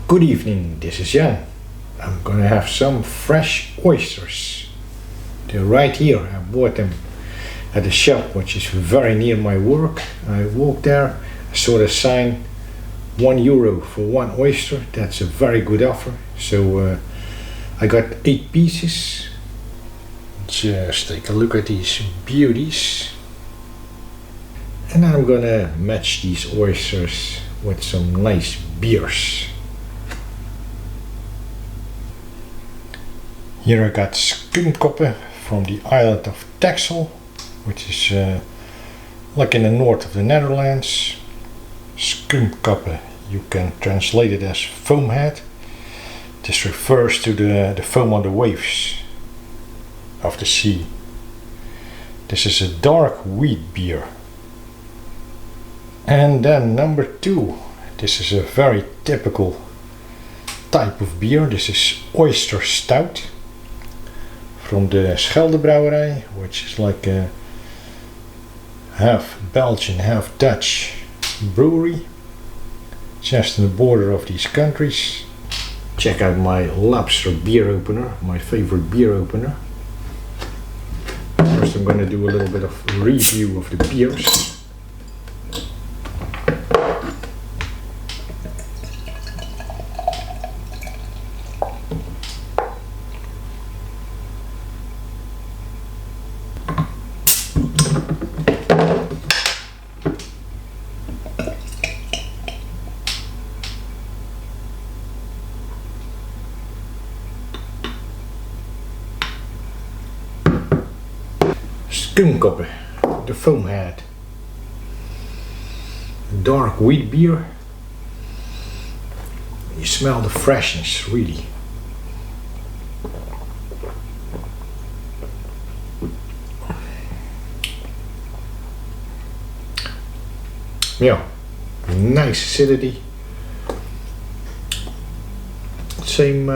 Good evening, this is Jan. I'm gonna have some fresh oysters. They're right here. I bought them at a shop which is very near my work. I walked there, I saw the sign €1 for one oyster. That's a very good offer. So I got 8 pieces. Just take a look at these beauties. And I'm gonna match these oysters with some nice beers. Here I got Skuumkoppe from the island of Texel, which is like in the north of the Netherlands. Skuumkoppe, you can translate it as foam head. This refers to the foam on the waves of the sea. This is a dark wheat beer. And then number 2, this is a very typical type of beer. This is Oyster Stout from the Scheldebrouwerij, which is like a half Belgian, half Dutch brewery, just on the border of these countries. Check out my lobster beer opener, my favorite beer opener. First I'm going to do a little bit of review of the beers. Skuumkoppe, the foam head. Dark wheat beer. You smell the freshness, really. Yeah, nice acidity. Same,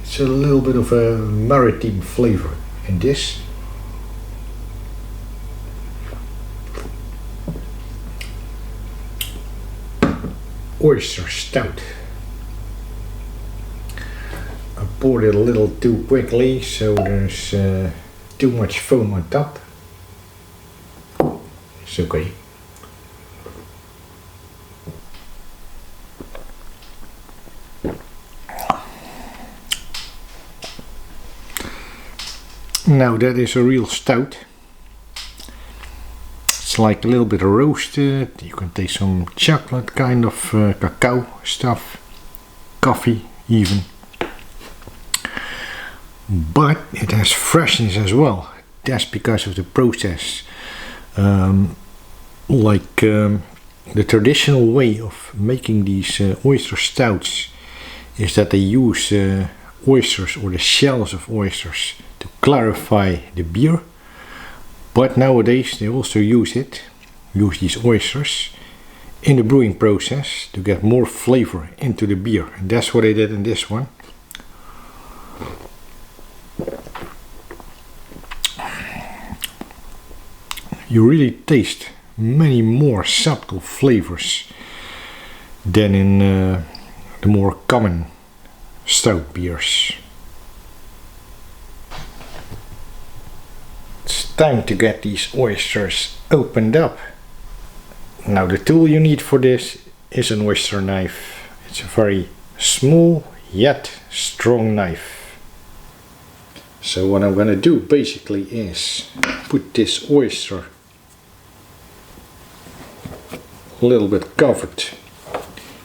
it's a little bit of a maritime flavor in this. Oyster Stout. I poured it a little too quickly, so there's too much foam on top. It's okay. Now that is a real stout. It's like a little bit roasted. You can taste some chocolate, kind of cacao stuff, coffee even. But it has freshness as well. That's because of the process. The traditional way of making these oyster stouts is that they use oysters or the shells of oysters to clarify the beer. But nowadays they also use these oysters in the brewing process to get more flavor into the beer. And that's what they did in this one. You really taste many more subtle flavors than in the more common stout beers. Time to get these oysters opened up. Now the tool you need for this is an oyster knife. It's a very small yet strong knife. So what I'm gonna do basically is put this oyster a little bit covered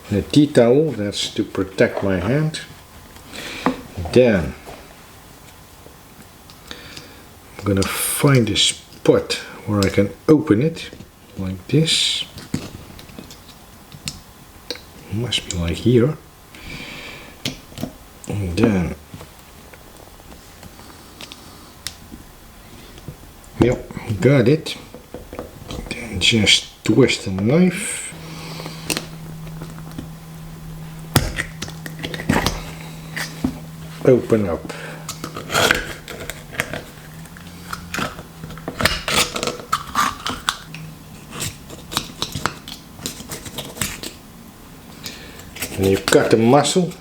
in a tea towel. That's to protect my hand. Then I'm gonna find a spot where I can open it like this. Must be like here. And then, yep, got it. Then just twist the knife. Open up. And you cut the mussel,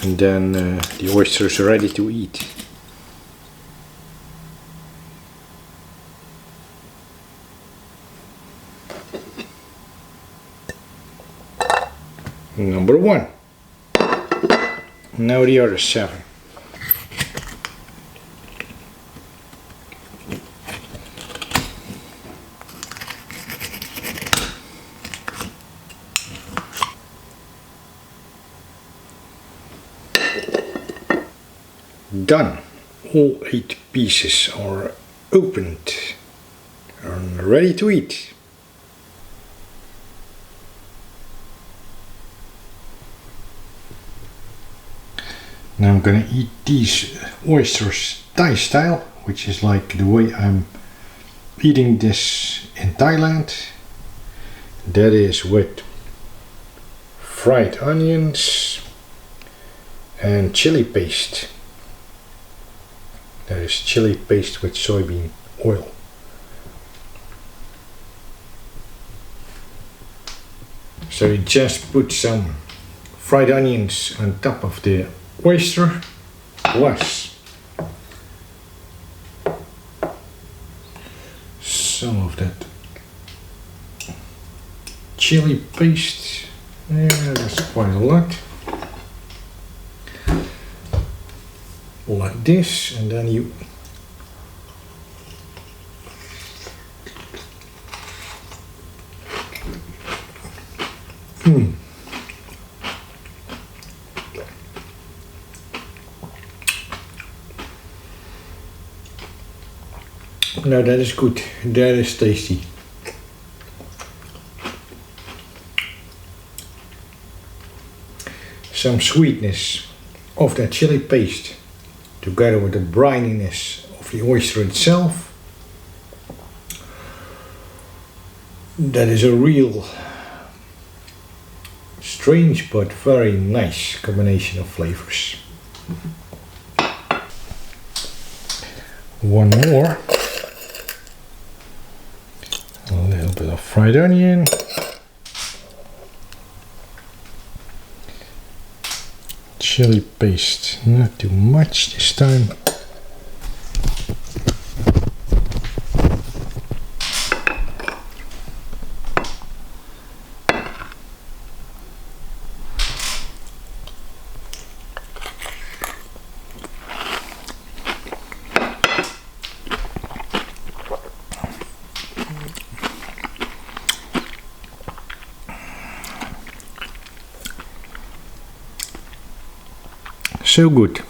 and then the oysters are ready to eat. Number 1. Now the other 7. Done. All 8 pieces are opened and ready to eat. Now I'm gonna eat these oysters Thai style, which is like the way I'm eating this in Thailand. That is with fried onions and chili paste. That is chili paste with soybean oil. So you just put some fried onions on top of the oyster, plus some of that chili paste. Yeah, that's quite a lot. Like this, and then you No, that is good. That is tasty. Some sweetness of that chili paste together with the brininess of the oyster itself. That is a real strange but very nice combination of flavors. One more. A little bit of fried onion. Chili paste, not too much this time. So good.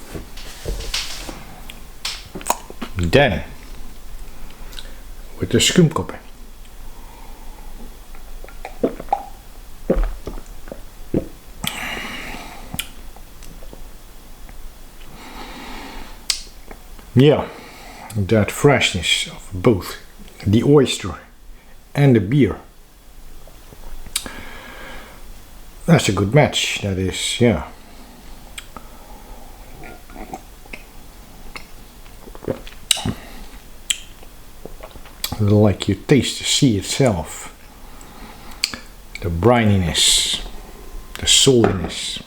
Then with the Skuumkoppe. Yeah, that freshness of both the oyster and the beer. That's a good match. That is, yeah. Like you taste the sea itself, the brininess, the saltiness.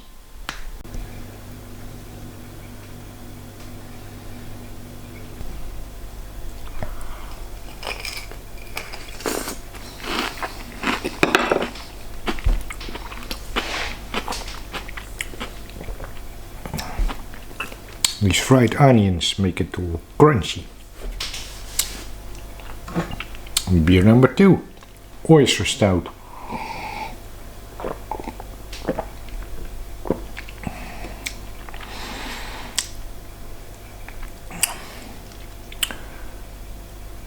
These fried onions make it all crunchy. Beer number 2, Oyster Stout.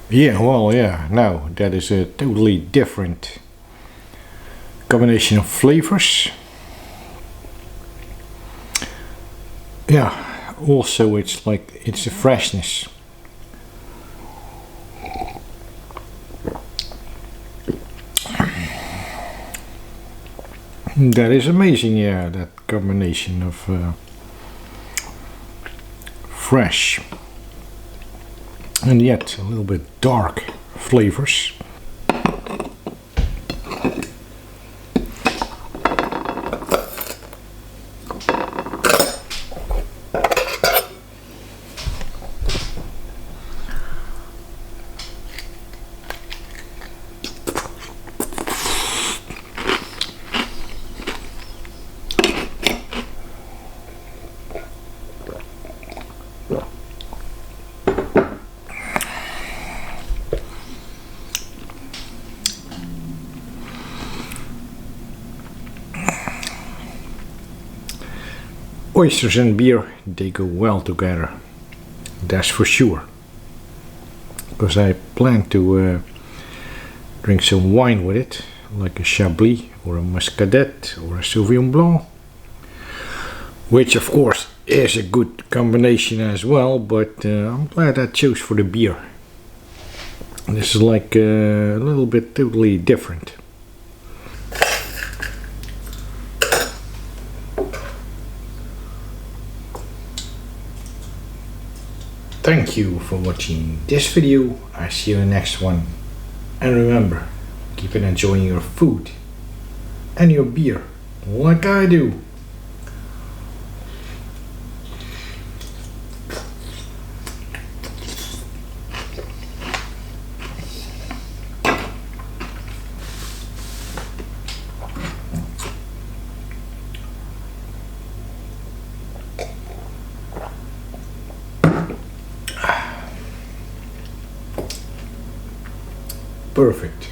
Yeah, well, yeah, now that is a totally different combination of flavors. Yeah, also it's like, it's a freshness. That is amazing, yeah, that combination of fresh and yet a little bit dark flavors. Oysters and beer, they go well together. That's for sure. Because I plan to drink some wine with it, like a Chablis or a Muscadet or a Sauvignon Blanc, which of course is a good combination as well, but I'm glad I chose for the beer. This is like a little bit totally different. Thank you for watching this video. I see you in the next one. And remember, keep on enjoying your food and your beer like I do. Perfect.